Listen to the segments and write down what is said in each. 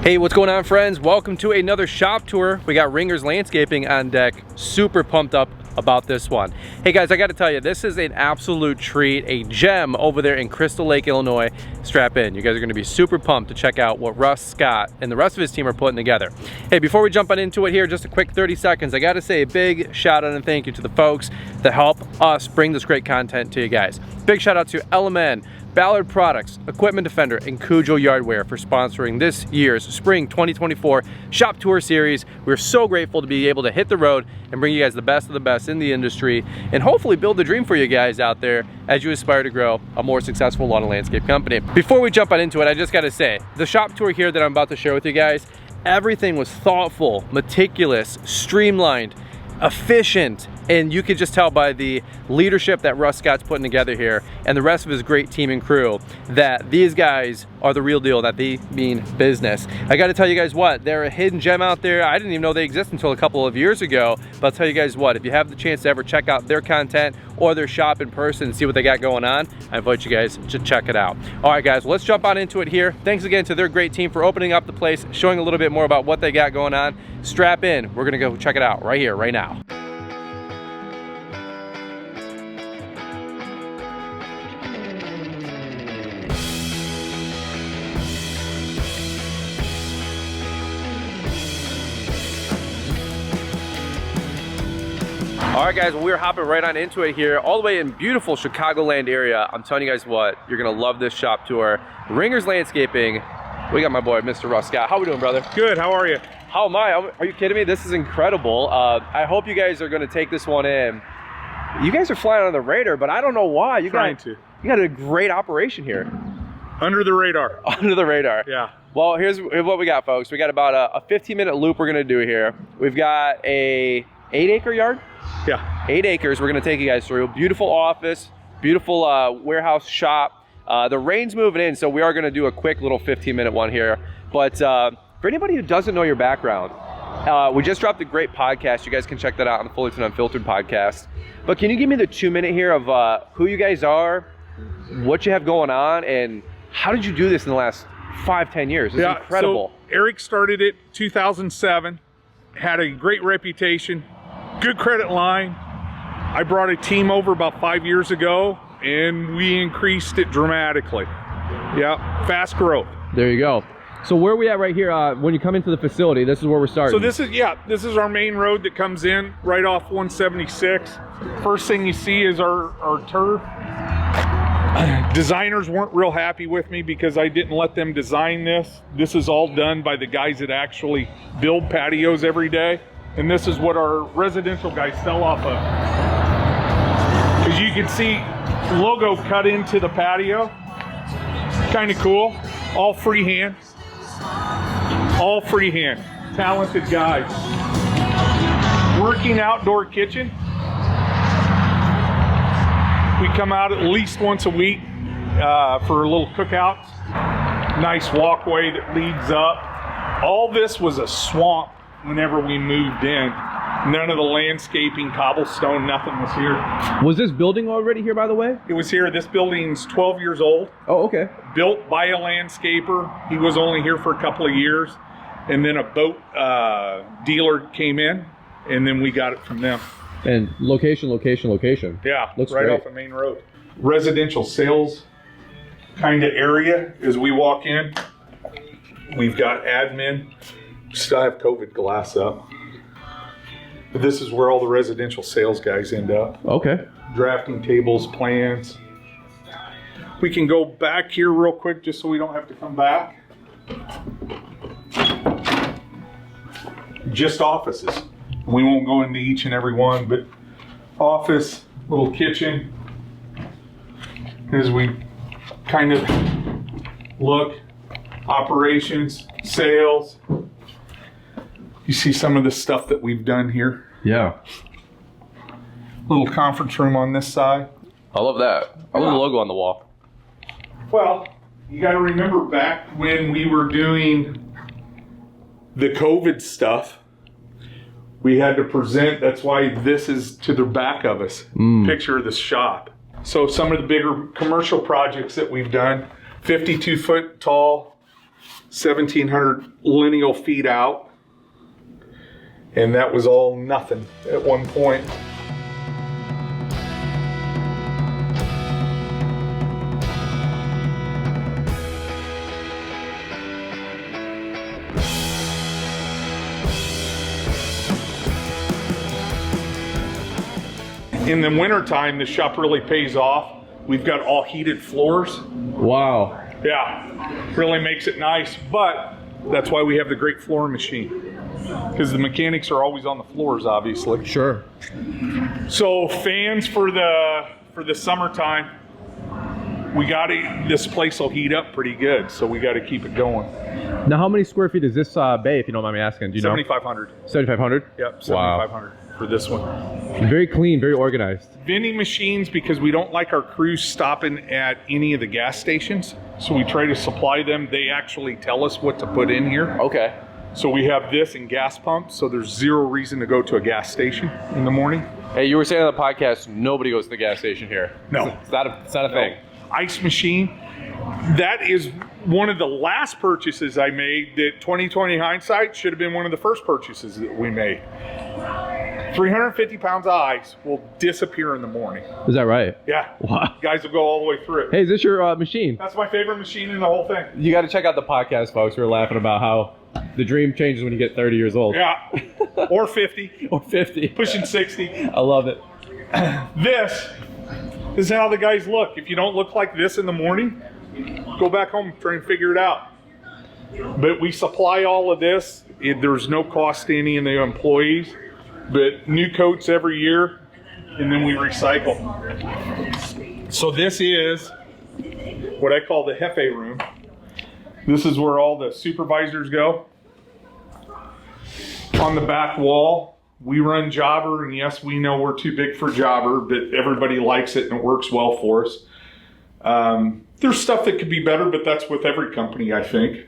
Hey, what's going on, friends? Welcome to another shop tour. We got Ringer's Landscaping on deck. Super pumped up about this one. Hey guys, I got to tell you, this is an absolute treat, a gem over there in Crystal Lake, Illinois. Strap in. You guys are going to be super pumped to check out what Russ, Scott, and the rest of his team are putting together. Hey, before we jump on into it here, just a quick 30 seconds. I got to say a big shout out and thank you to the folks that help us bring this great content to you guys. Big shout out to LMN, Ballard Products, Equipment Defender, and Cujo Yardware for sponsoring this year's Spring 2024 Shop Tour Series. We're so grateful to be able to hit the road and bring you guys the best of the best in the industry and hopefully build the dream for you guys out there as you aspire to grow a more successful lawn and landscape company. Before we jump on into it, I just gotta say, the shop tour here that I'm about to share with you guys, everything was thoughtful, meticulous, streamlined, efficient, and you could just tell by the leadership that Russ Scott's putting together here and the rest of his great team and crew that these guys are the real deal, that they mean business. I got to tell you guys what, they're a hidden gem out there. I didn't even know they exist until a couple of years ago, but I'll tell you guys what, if you have the chance to ever check out their content or their shop in person and see what they got going on, I invite you guys to check it out. All right guys, well, let's jump on into it here. Thanks again to their great team for opening up the place, showing a little bit more about what they got going on. Strap in, we're gonna go check it out right here, right now. All right guys, well, we're hopping right on into it here, all the way in beautiful Chicagoland area. I'm telling you guys what, you're gonna love this shop tour. Ringer's Landscaping, we got my boy, Mr. Russ Scott. How we doing, brother? Good, how are you? How am I? Are you kidding me? This is incredible. I hope you guys are gonna take this one in. You guys are flying on the radar, but I don't know why. You got a great operation here. Under the radar. Under the radar. Yeah. Well, here's what we got, folks. We got about a 15-minute loop we're gonna do here. We've got a 8-acre yard? Yeah. 8 acres we're gonna take you guys through. Beautiful office, beautiful warehouse shop. The rain's moving in, so we are gonna do a quick little 15-minute one here. But for anybody who doesn't know your background, we just dropped a great podcast. You guys can check that out on the Fullerton Unfiltered podcast. But can you give me the 2-minute here of who you guys are, what you have going on, and how did you do this in the last 5-10 years? It's incredible. So Eric started it 2007, had a great reputation, good credit line. I brought a team over about 5 years ago and we increased it dramatically. Yeah, fast growth. There you go. So where are we at right here? When you come into the facility, this is where we're starting. So this is our main road that comes in right off 176. First thing you see is our turf. Designers weren't real happy with me because I didn't let them design this. This is all done by the guys that actually build patios every day. And this is what our residential guys sell off of. As you can see, logo cut into the patio. Kind of cool. All freehand. All freehand. Talented guys. Working outdoor kitchen. We come out at least once a week for a little cookouts. Nice walkway that leads up. All this was a swamp whenever we moved in. None of the landscaping, cobblestone, nothing was here. Was this building already here, by the way? It was here. This building's 12 years old. Oh, okay. Built by a landscaper. He was only here for a couple of years. And then a boat dealer came in, and then we got it from them. And location. Yeah, looks right great. off the main road. Residential sales kind of area as we walk in. We've got admin. Still have COVID glass up. But this is where all the residential sales guys end up. Okay. Drafting tables, plans. We can go back here real quick just so we don't have to come back. Just offices. We won't go into each and every one, but office, little kitchen. As we kind of look, operations, sales. You see some of the stuff that we've done here. Yeah. Little conference room on this side. I love that. I love the logo on the wall. Well, you got to remember back when we were doing the COVID stuff, we had to present. That's why this is to the back of us. Picture of the shop. So some of the bigger commercial projects that we've done, 52 foot tall 1,700 lineal feet out. And that was all nothing at one point. In the wintertime, the shop really pays off. We've got all heated floors. Wow. Yeah, really makes it nice, but that's why we have the great floor machine, because the mechanics are always on the floors, obviously. Sure. So fans for the summertime, this place will heat up pretty good, so we got to keep it going. Now, how many square feet is this bay, if you don't mind me asking? Do you 7,500. 7,500? Yep, 7,500 for this one. Very clean, very organized. Vending machines, because we don't like our crews stopping at any of the gas stations, so we try to supply them. They actually tell us what to put in here. Okay. So we have this and gas pumps, so there's zero reason to go to a gas station in the morning. Hey, you were saying on the podcast, nobody goes to the gas station here. No. It's not a thing. Ice machine, that is one of the last purchases I made that 2020 hindsight should have been one of the first purchases that we made. 350 pounds of ice will disappear in the morning. Is that right? Yeah. Wow. Guys will go all the way through it. Hey, is this your machine? That's my favorite machine in the whole thing. You got to check out the podcast, folks. We were laughing about how the dream changes when you get 30 years old. Yeah. Or 50. Or 50. Pushing 60. I love it. This is how the guys look. If you don't look like this in the morning, go back home and try and figure it out. But we supply all of this. There's no cost to any of the employees. But new coats every year, and then we recycle. So this is what I call the Jefe room. This is where all the supervisors go. On the back wall, we run Jobber, and yes, we know we're too big for Jobber, but everybody likes it and it works well for us. There's stuff that could be better, but that's with every company, I think.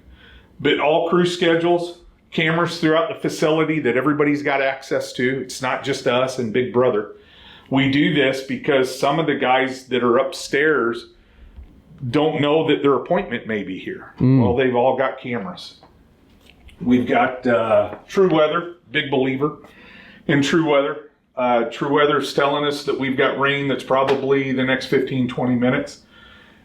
But all crew schedules, cameras throughout the facility that everybody's got access to. It's not just us and Big Brother. We do this because some of the guys that are upstairs don't know that their appointment may be here. Well, they've all got cameras. We've got True Weather, big believer in True Weather. True Weather's telling us that we've got rain that's probably the next 15, 20 minutes.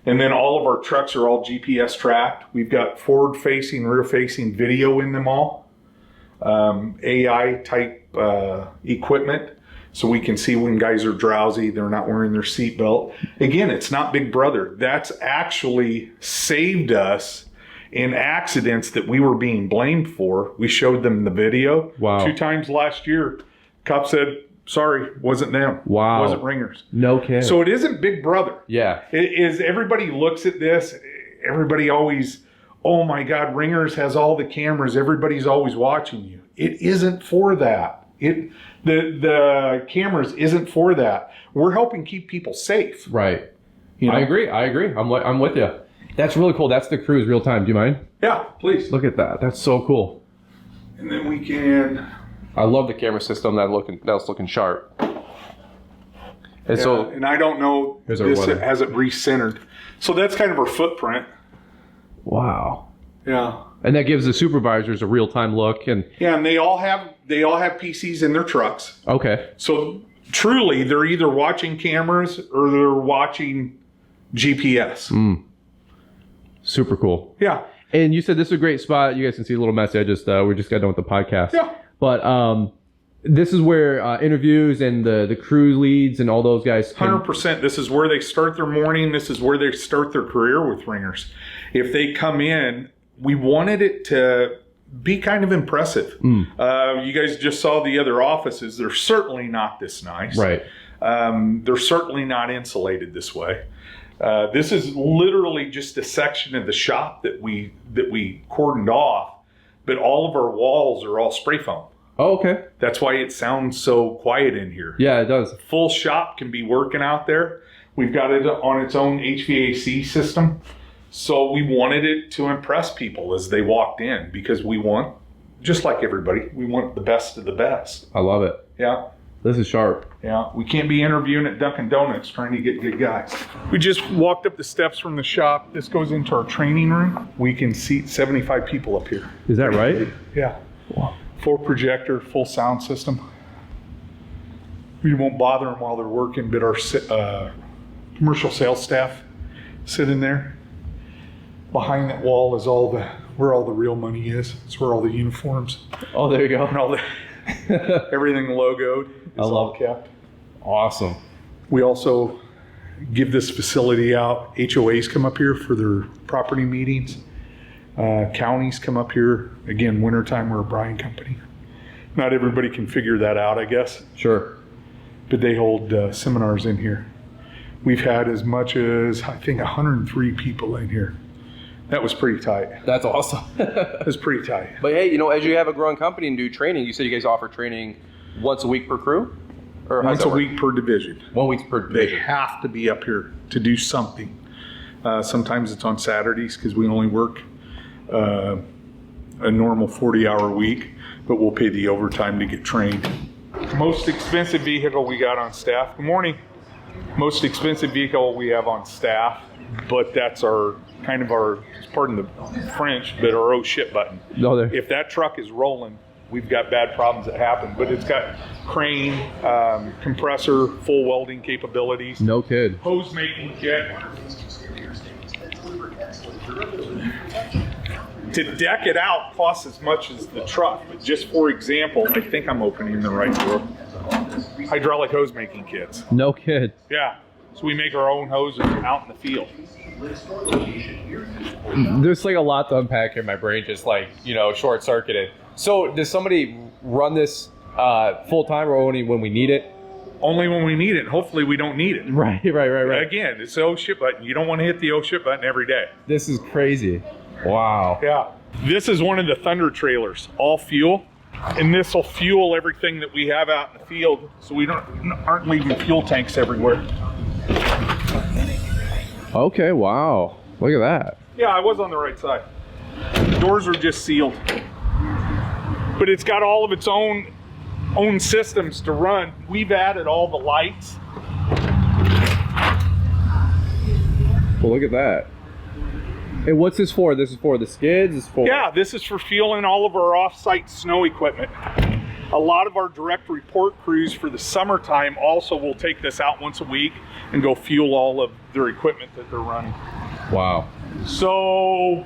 And then all of our trucks are all GPS tracked. We've got forward-facing, rear-facing video in them all. AI-type equipment, so we can see when guys are drowsy, they're not wearing their seatbelt. Again, it's not Big Brother. That's actually saved us in accidents that we were being blamed for. We showed them the video. Wow. 2 times last year. Cop said, sorry, wasn't them. Wow. Wasn't Ringers. No kidding. So it isn't Big Brother. Yeah. It is, everybody looks at this, everybody always, oh my God, Ringers has all the cameras, everybody's always watching you. It isn't for that. The cameras isn't for that. We're helping keep people safe. Right. You know? I agree. I'm with you. That's really cool. That's the cruise real time. Do you mind? Yeah, please. Look at that. That's so cool. And then we can. I love the camera system. That's looking sharp. And so, and I don't know, this has it recentered. So that's kind of our footprint. Wow. Yeah. And that gives the supervisors a real time look. And yeah, and they all have PCs in their trucks. Okay. So truly, they're either watching cameras or they're watching GPS. Super cool. Yeah. And you said this is a great spot. You guys can see a little messy. We just got done with the podcast. Yeah. But this is where interviews and the crew leads and all those guys. 100%. This is where they start their morning. This is where they start their career with Ringers. If they come in, we wanted it to be kind of impressive. You guys just saw the other offices. They're certainly not this nice. Right. They're certainly not insulated this way. This is literally just a section of the shop that we cordoned off, but all of our walls are all spray foam. Oh, okay. That's why it sounds so quiet in here. Yeah, it does. Full shop can be working out there. We've got it on its own HVAC system. So we wanted it to impress people as they walked in, because we want, just like everybody, we want the best of the best. I love it. Yeah. This is sharp. Yeah, we can't be interviewing at Dunkin' Donuts trying to get good guys. We just walked up the steps from the shop. This goes into our training room. We can seat 75 people up here. Is that right? Yeah. Wow. Full projector, full sound system. We won't bother them while they're working, but our commercial sales staff sit in there. Behind that wall is where all the real money is. It's where all the uniforms. Oh, there you go. And all the everything logoed is all kept. Awesome. We also give this facility out. HOAs come up here for their property meetings. Counties come up here. Again, wintertime, we're a brine company. Not everybody can figure that out, I guess. Sure. But they hold seminars in here. We've had as much as, I think, 103 people in here. That was pretty tight. That's awesome. It was pretty tight. But hey, you know, as you have a growing company and do training, you said you guys offer training once a week per crew? Or once a week per division. 1 week per division. They have to be up here to do something. Sometimes it's on Saturdays because we only work a normal 40-hour week, but we'll pay the overtime to get trained. Most expensive vehicle we got on staff. Good morning. Most expensive vehicle we have on staff, but that's our pardon the French, but our oh shit button. No, there. If that truck is rolling, we've got bad problems that happen, but it's got crane, compressor, full welding capabilities. No kid. Hose making kit. To deck it out costs as much as the truck, but just for example, I think I'm opening the right door. Hydraulic hose making kits. No kid. Yeah, so we make our own hoses out in the field. There's like a lot to unpack here. My brain just like, you know, short circuited. So does somebody run this full time or only when we need it? Only when we need it. Hopefully we don't need it. Right. Again, it's the oh shit button. You don't want to hit the oh shit button every day. This is crazy. Wow. Yeah. This is one of the Thunder trailers, all fuel. And this will fuel everything that we have out in the field so we aren't leaving fuel tanks everywhere. Okay, wow. Look at that. Yeah, I was on the right side. The doors are just sealed. But it's got all of its own systems to run. We've added all the lights. Well, look at that. And what's this for? This is for the skids? Yeah, this is for fueling all of our off-site snow equipment. A lot of our direct report crews for the summertime also will take this out once a week and go fuel all of their equipment that they're running. Wow. So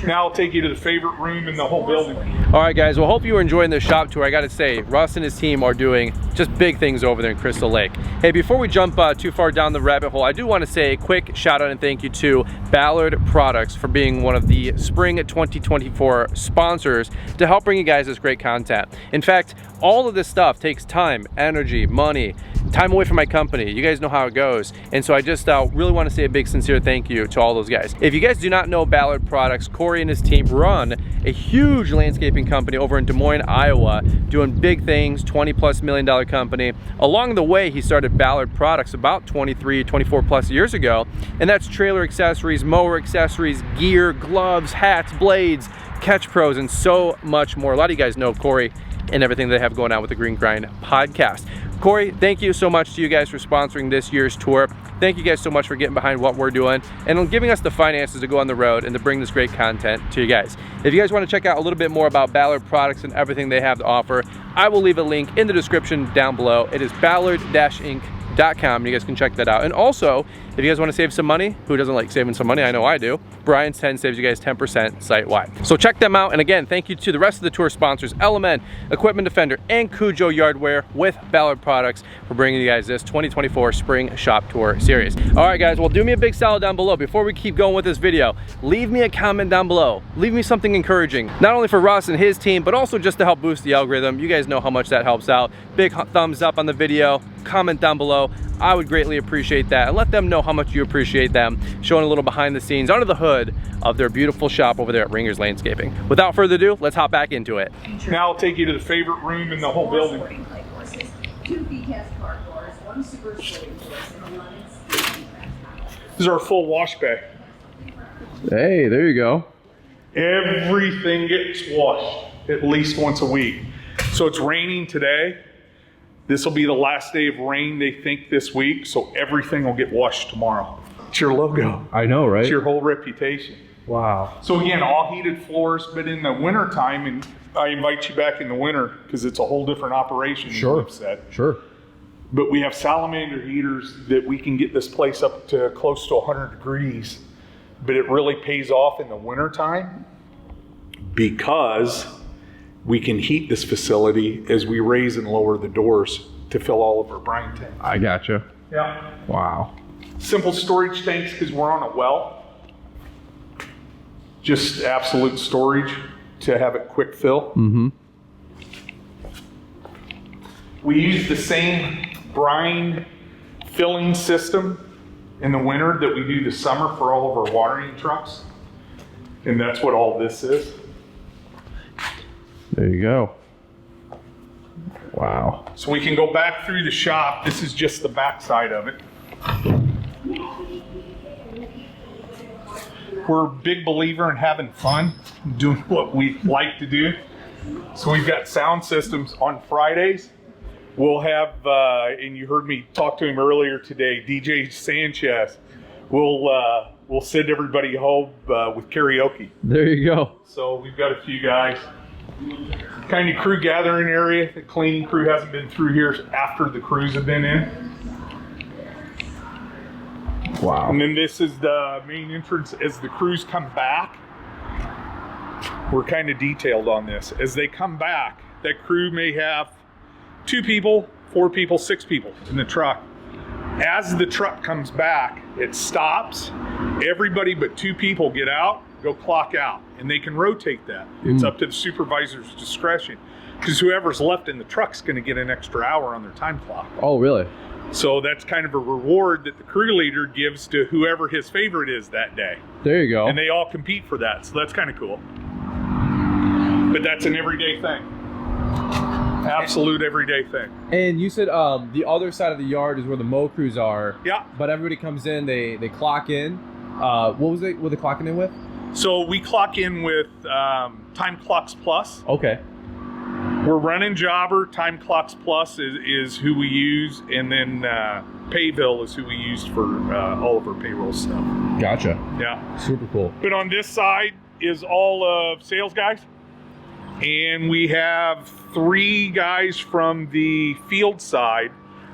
now I'll take you to the favorite room in the whole building. All right, guys. Well, hope you were enjoying this shop tour. I got to say, Russ and his team are doing just big things over there in Crystal Lake. Hey, before we jump too far down the rabbit hole, I do want to say a quick shout out and thank you to Ballard Products for being one of the Spring 2024 sponsors to help bring you guys this great content. In fact, all of this stuff takes time, energy, money, time away from my company. You guys know how it goes. And so I just really want to say a big sincere thank you to all those guys. If you guys do not know Ballard Products, Corey and his team run a huge landscaping company over in Des Moines, Iowa, doing big things, $20+ million company. Along the way, he started Ballard Products about 24 plus years ago. And that's trailer accessories, mower accessories, gear, gloves, hats, blades, catch pros, and so much more. A lot of you guys know Corey and everything they have going on with the Green Grind podcast. Corey, thank you so much to you guys for sponsoring this year's tour. Thank you guys so much for getting behind what we're doing and giving us the finances to go on the road and to bring this great content to you guys. If you guys want to check out a little bit more about Ballard Products and everything they have to offer, I will leave a link in the description down below. It is ballard-inc.com. You guys can check that out. And also, if you guys want to save some money, who doesn't like saving some money? I know I do. Brian's 10 saves you guys 10% site-wide. So check them out. And again, thank you to the rest of the tour sponsors, Element, Equipment Defender, and Cujo Yardware with Ballard Products for bringing you guys this 2024 Spring Shop Tour series. All right, guys, well, do me a big solid down below. Before we keep going with this video, leave me a comment down below. Leave me something encouraging, not only for Russ and his team, but also just to help boost the algorithm. You guys know how much that helps out. Big thumbs up on the video, comment down below. I would greatly appreciate that, and let them know how much you appreciate them, showing a little behind the scenes, under the hood of their beautiful shop over there at Ringer's Landscaping. Without further ado, let's hop back into it. Now I'll take you to the favorite room in the whole building. This is our full wash bay. Hey, there you go. Everything gets washed at least once a week. So it's raining today. This will be the last day of rain, they think, this week, so everything will get washed tomorrow. It's your logo. I know, right? It's your whole reputation. Wow. So again, all heated floors, but in the winter time, and I invite you back in the winter because it's a whole different operation. Sure. We've said. Sure. But we have salamander heaters that we can get this place up to close to 100 degrees, but it really pays off in the winter time because we can heat this facility as we raise and lower the doors to fill all of our brine tanks. I gotcha. Yeah. Wow. Simple storage tanks because we're on a well. Just absolute storage to have it quick fill. Mm-hmm. We use the same brine filling system in the winter that we do the summer for all of our watering trucks. And that's what all this is. There you go. Wow. So we can go back through the shop. This is just the back side of it. We're a big believer in having fun, doing what we like to do. So we've got sound systems on Fridays. We'll have, and you heard me talk to him earlier today, DJ Sanchez. We'll send everybody home with karaoke. There you go. So we've got a few guys. Kind of crew gathering area. The cleaning crew hasn't been through here after the crews have been in. Wow. And then this is the main entrance as the crews come back. We're kind of detailed on this. As they come back, that crew may have 2 people, 4 people, 6 people in the truck. As the truck comes back, it stops. Everybody but 2 people get out, go clock out, and they can rotate that. It's up to the supervisor's discretion because whoever's left in the truck's going to get an extra hour on their time clock. Oh, really? So that's kind of a reward that the crew leader gives to whoever his favorite is that day. There you go. And they all compete for that, so that's kind of cool. But that's an everyday thing. Absolute everyday thing. And you said the other side of the yard is where the mow crews are. Yeah. But everybody comes in, they clock in. What was they clocking in with? So we clock in with Time Clocks Plus. Okay. We're running Jobber. Time Clocks Plus is who we use, and then Paybill is who we use for all of our payroll stuff. Gotcha. Yeah. Super cool. But on this side is all of sales guys. And we have 3 guys from the field side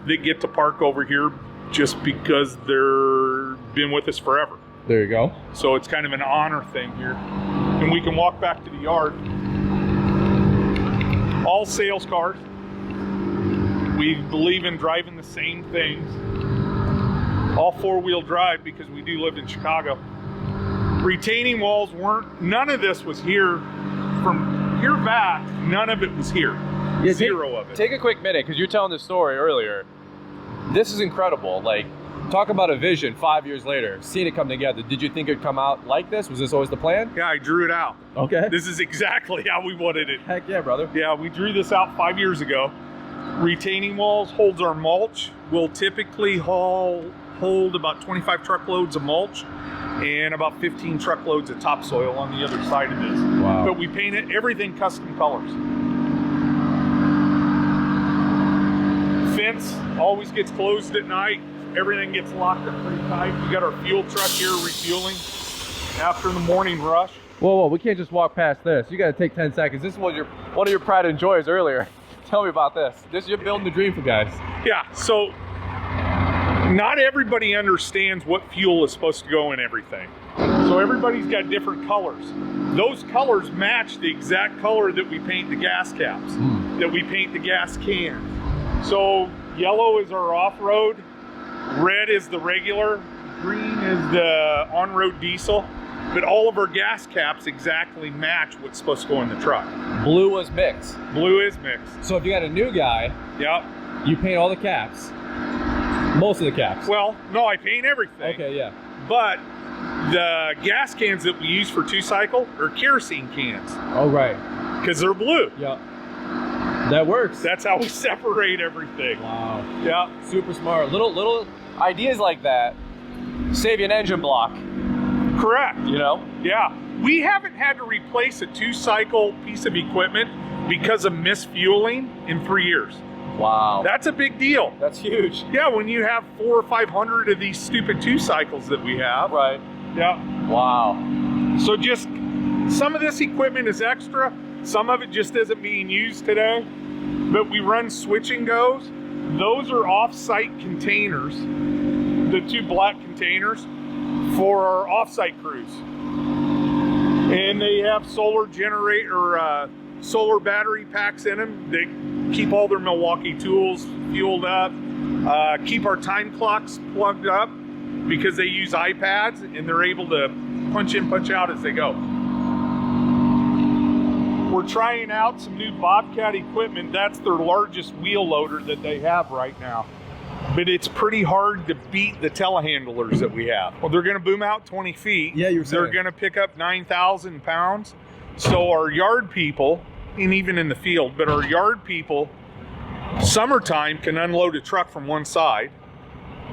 that get to park over here just because they're been with us forever. There you go. So it's kind of an honor thing here. And we can walk back to the yard. All sales cars. We believe in driving the same things. All 4-wheel drive because we do live in Chicago. Retaining walls none of this was here. From here back, none of it was here. Yeah, Zero of it. Take a quick minute because you're telling this story earlier. This is incredible. Like, talk about a vision 5 years later, seeing it come together. Did you think it'd come out like this? Was this always the plan? Yeah, I drew it out. Okay. This is exactly how we wanted it. Heck yeah, brother. Yeah, we drew this out 5 years ago. Retaining walls holds our mulch. We'll typically hold about 25 truckloads of mulch and about 15 truckloads of topsoil on the other side of this. Wow. But we paint it, everything custom colors. Fence always gets closed at night. Everything gets locked up pretty tight. We got our fuel truck here refueling after the morning rush. Whoa, we can't just walk past this. You got to take 10 seconds. This was one of your pride and joys earlier. Tell me about this. You're building the dream for guys. Yeah, so not everybody understands what fuel is supposed to go in everything. So everybody's got different colors. Those colors match the exact color that we paint the gas caps, that we paint the gas cans. So yellow is our off-road, red is the regular, green is the on-road diesel, but all of our gas caps exactly match what's supposed to go in the truck. Blue was mixed. Blue is mixed. So if you got a new guy, Yep. you paint all the caps. Most of the caps. Well, no, I paint everything. Okay, yeah. But the gas cans that we use for 2-cycle are kerosene cans Oh, right. because they're blue. Yeah. That works. That's how we separate everything. Wow. Yeah. Super smart. Little ideas like that save you an engine block, Correct. you know? Yeah. We haven't had to replace a 2-cycle piece of equipment because of misfueling in 3 years. Wow. That's a big deal. That's huge. Yeah, when you have 400 or 500 of these stupid 2 cycles that we have. Right. Yeah. Wow. So just some of this equipment is extra. Some of it just isn't being used today. But we run switch and goes. Those are off-site containers, the 2 black containers for our off-site crews. And they have solar generator, solar battery packs in them. They keep all their Milwaukee tools fueled up, keep our time clocks plugged up because they use iPads and they're able to punch in, punch out as they go. We're trying out some new Bobcat equipment. That's their largest wheel loader that they have right now. But it's pretty hard to beat the telehandlers that we have. Well, they're gonna boom out 20 feet. Yeah, you're saying. They're gonna pick up 9,000 pounds. So our yard people, and even in the field, but our yard people, summertime can unload a truck from one side.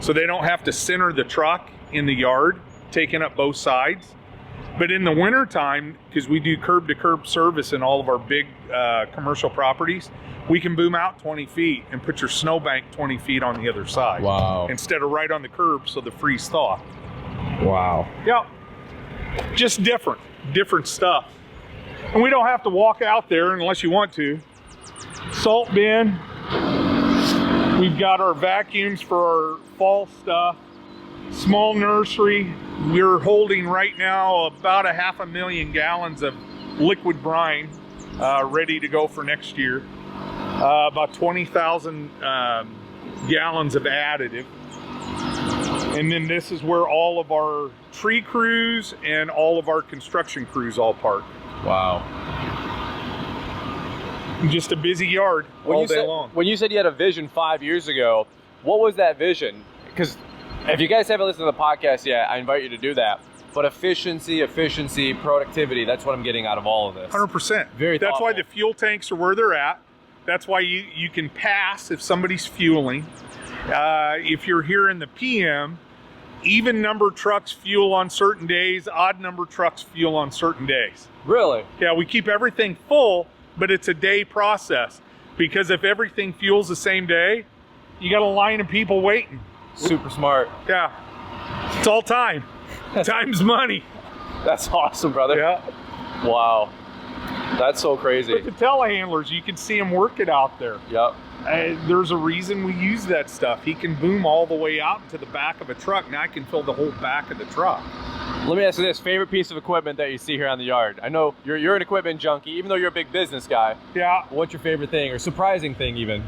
So they don't have to center the truck in the yard, taking up both sides. But in the wintertime, because we do curb to curb service in all of our big commercial properties, we can boom out 20 feet and put your snowbank 20 feet on the other side. Wow. Instead of right on the curb, so the freeze thaw. Wow. Yeah, just different stuff. And we don't have to walk out there unless you want to. Salt bin. We've got our vacuums for our fall stuff. Small nursery. We're holding right now about 500,000 gallons of liquid brine ready to go for next year. About 20,000 gallons of additive. And then this is where all of our tree crews and all of our construction crews all park. Wow. Just a busy yard all day long. When you said you had a vision 5 years ago, what was that vision? Because if you guys haven't listened to the podcast yet, I invite you to do that. But efficiency, productivity, that's what I'm getting out of all of this. 100%. Very That's thoughtful. why the fuel tanks are where they're at. That's why you can pass if somebody's fueling. If you're here in the PM, even number trucks fuel on certain days, odd number trucks fuel on certain days. Really? Yeah, we keep everything full, but it's a day process. Because if everything fuels the same day, you got a line of people waiting. Super smart. Yeah, it's all time. Time's money. That's awesome, brother. Yeah. Wow. That's so crazy. But the telehandlers, you can see them working out there. Yep. There's a reason we use that stuff. He can boom all the way out into the back of a truck. Now I can fill the whole back of the truck. Let me ask you this, favorite piece of equipment that you see here on the yard? I know you're an equipment junkie, even though you're a big business guy. Yeah. What's your favorite thing, or surprising thing even?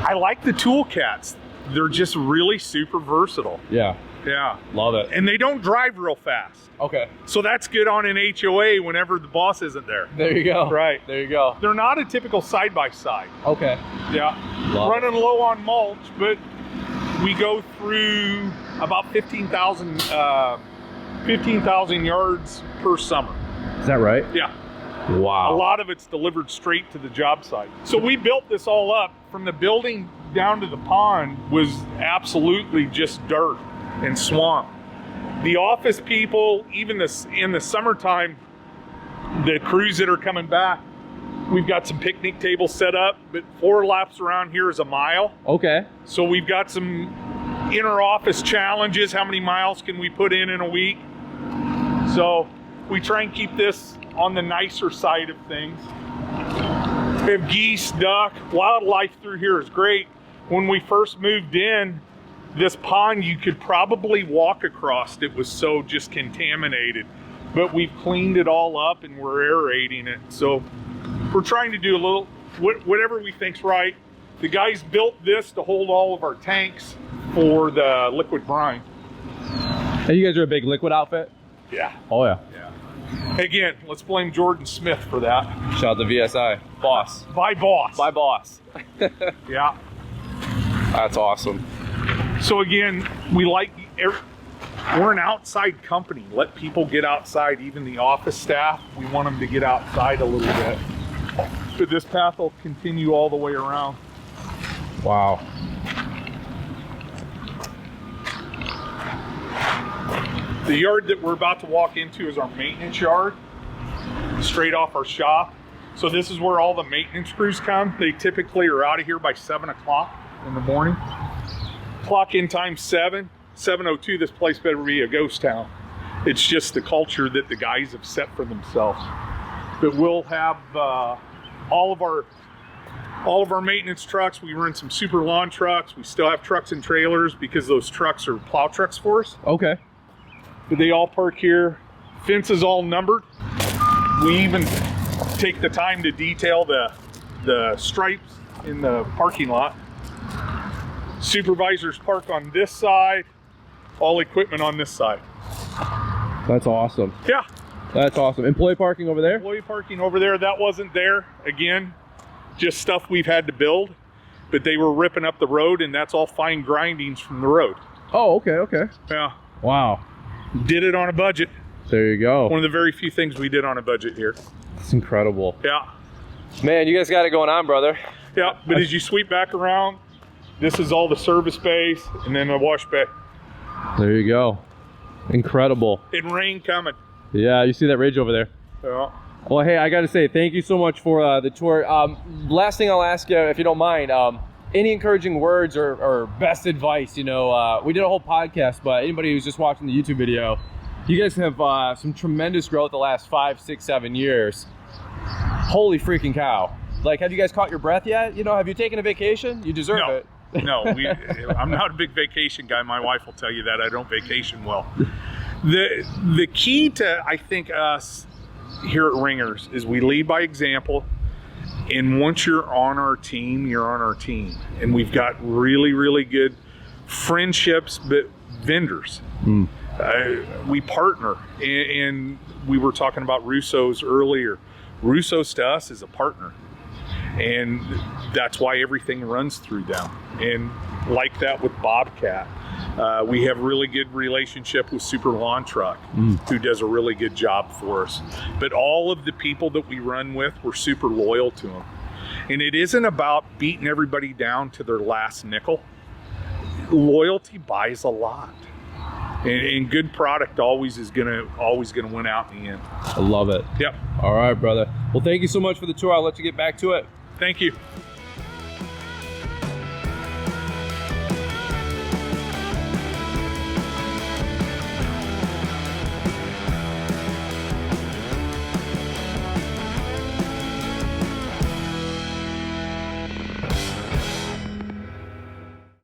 I like the tool cats. They're just really super versatile. Yeah. Yeah. Love it. And they don't drive real fast. Okay. So that's good on an HOA whenever the boss isn't there. There you go. Right. There you go. They're not a typical side-by-side. Okay. Yeah. Love Running low on mulch, but we go through about 15,000 yards per summer. Is that right? Yeah. Wow. A lot of it's delivered straight to the job site. So we built this all up. From the building down to the pond was absolutely just dirt and swamp. The office people, even in the summertime, the crews that are coming back, we've got some picnic tables set up, but 4 laps around here is a mile. Okay. So we've got some inner office challenges. How many miles can we put in a week? So we try and keep this on the nicer side of things. We have geese, duck, wildlife through here is great. When we first moved in, this pond you could probably walk across. It was so just contaminated. But we've cleaned it all up and we're aerating it. So we're trying to do a little, whatever we think's right. The guys built this to hold all of our tanks for the liquid brine. Hey, you guys are a big liquid outfit? Yeah. Oh yeah. Again, let's blame Jordan Smith for that. Shout out to VSI. Boss. By boss. By boss. Yeah. That's awesome. So again, we're an outside company. Let people get outside, even the office staff. We want them to get outside a little bit. But this path will continue all the way around. Wow. The yard that we're about to walk into is our maintenance yard, straight off our shop. So this is where all the maintenance crews come. They typically are out of here by 7 o'clock in the morning. Clock in time 7:02, this place better be a ghost town. It's just the culture that the guys have set for themselves. But we'll have all of our maintenance trucks. We run some super lawn trucks. We still have trucks and trailers because those trucks are plow trucks for us. Okay. But they all park here. Fence is all numbered. We even take the time to detail the stripes in the parking lot. Supervisors park on this side, all equipment on this side. That's awesome. Yeah. That's awesome. Employee parking over there? Employee parking over there, that wasn't there. Again, just stuff we've had to build, but they were ripping up the road, and that's all fine grindings from the road. Oh, okay, okay. Yeah. Wow. Did it on a budget. There you go. One of the very few things we did on a budget here. It's incredible. Yeah. Man, you guys got it going on, brother. Yeah, but as you sweep back around, this is all the service bays and then the wash bay. There you go. Incredible. And rain coming. Yeah, you see that ridge over there? Yeah. Well, hey, I got to say, thank you so much for the tour. Last thing I'll ask you, if you don't mind, any encouraging words or best advice? You know, we did a whole podcast, but anybody who's just watching the YouTube video, you guys have some tremendous growth the last 5, 6, 7 years. Holy freaking cow. Like, have you guys caught your breath yet? You know, have you taken a vacation? You deserve it. No, I'm not a big vacation guy. My wife will tell you that. I don't vacation well. The key to, I think, us here at Ringers is we lead by example. And once you're on our team, you're on our team. And we've got really, really good friendships, but vendors. We partner. And we were talking about Russo's earlier. Russo's to us is a partner. And that's why everything runs through them. And like that with Bobcat, we have really good relationship with Super Lawn Truck, who does a really good job for us. But all of the people that we run with, we're super loyal to them. And it isn't about beating everybody down to their last nickel. Loyalty buys a lot. And good product always gonna win out in the end. I love it. Yep. All right, brother. Well, thank you so much for the tour. I'll let you get back to it. Thank you.